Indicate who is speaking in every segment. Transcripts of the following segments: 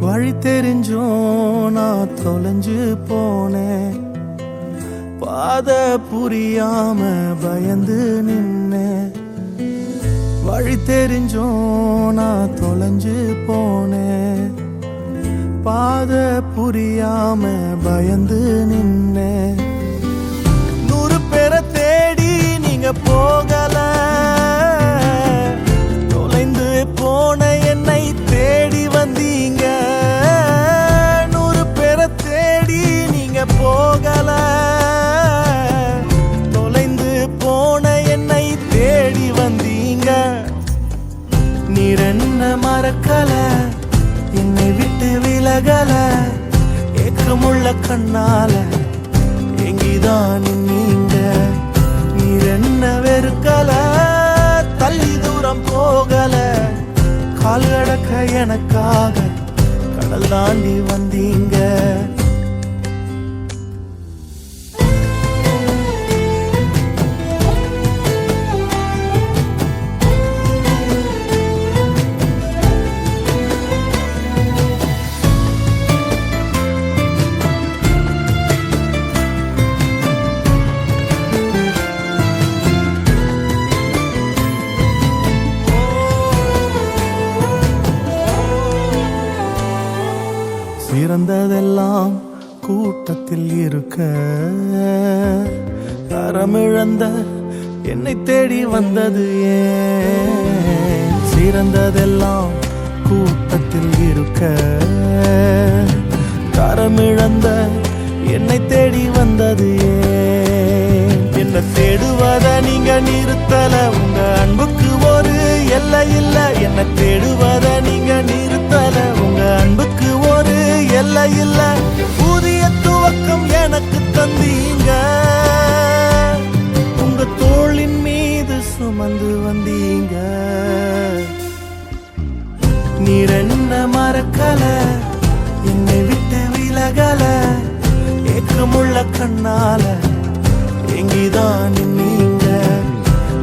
Speaker 1: வழி தெரிஞ்சும் நான் தொலைஞ்சு போனேன், பாத புரியாம பயந்து நின்னேன். வழி தெரிஞ்சும் நான் தொலைஞ்சு போனேன், பாத புரியாம பயந்து நின்னேன். 100 பேரை தேடி நீங்க போகல, தொலைந்து போன என்னை தேடி வந்தீங்க. 100 பேரை தேடி நீங்க போகல, தொலைந்து போன என்னை தேடி வந்தீங்க. நீர் என்ன மறக்கல, என்னை விட்டு விலகல, ஏக்கமுள்ள கண்ணால எங்கிதான் நீங்க. நீர் என்ன வெறுக்கல, தள்ளி தூரம் போகல, கால் கடக்க எனக்காக கடல் தாண்டி வந்தீங்க. சிறந்ததெல்லாம் கூட்டத்தில் இருக்க, தரமிழந்த என்னை தேடி வந்தது ஏன்? சிறந்ததெல்லாம் கூட்டத்தில் இருக்க, தரமிழந்த என்னை தேடி வந்தது ஏன்? என்ன தேடுவத நீங்க நிறுத்தல, உங்க அன்புக்கு ஒரு எல்லை இல்ல. என்ன தேடுவத நீங்க நிறுத்தல, உங்க அன்புக்கு ஒரு எல்லை இல்ல. புதிய துவக்கம் எனக்கு தந்தீங்க, உங்க தோளின் மீது சுமந்து வந்தீங்க. நீர் என்ன மறக்கல, என்னை விட்டு விலகல, ஏக்கமுள்ள கண்ணால எங்கிதான் நீங்க.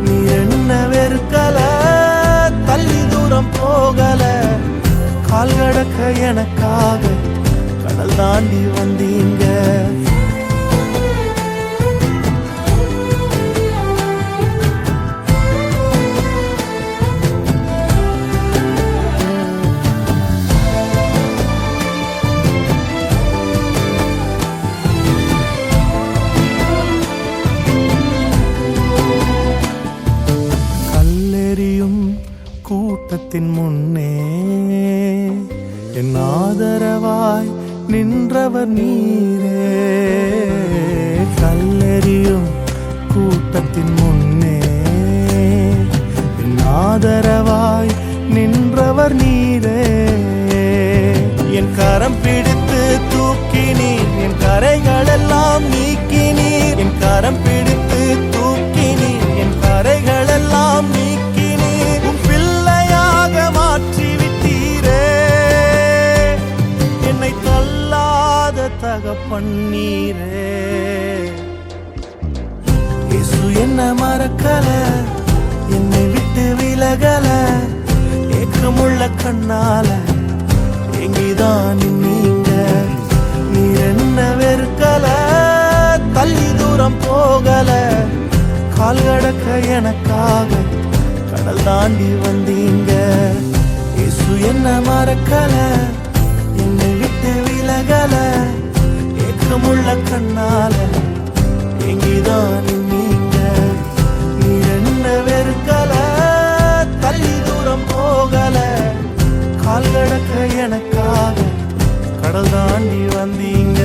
Speaker 1: நீர் என்ன வெறுக்கல, தள்ளி தூரம் போகல, கால் கடக்க எனக்காக கடல் தாண்டி வந்தீங்க. கல்லெறியும் கூட்டத்தின் முன்னே என் ஆதரவாய் நின்றவர் நீரே. கல்லெறியும் கூட்டத்தின் முன்னே என் ஆதரவாய் நின்றவர் நீரே. என் கரம் பிடித்து தூக்கினீர், என் கரைகள் எல்லாம் நீக்கினீர். என் கரம் பிடித்து தூக்கினீர், என் கரைகள் எல்லாம் நீக்கினீர். உன் பிள்ளையாக மாற்றி விட்டீரே, என்னை தள்ளாத தகப்பன் நீரே. இயேசு என்ன மறக்கல, என்னை விட்டு விலகல, ஏக்கமுள்ள கண்ணால எங்கிதான் நீங்க. நீர் என்ன வெறுக்கல, தள்ளி தூரம் போகல, கால் கடக்க எனக்காக கடல் தாண்டி வந்தீங்க. இயேசு என்ன மறக்கல, என்னை விட்டு விலகல, ஏக்கமுள்ள கண்ணால எங்கிதான் நீங்க. நீர் என்ன வெறுக்கல, தள்ளி தூரம் போகல, கால் கடக்க எனக்காக கடல் தாண்டி வந்தீங்க.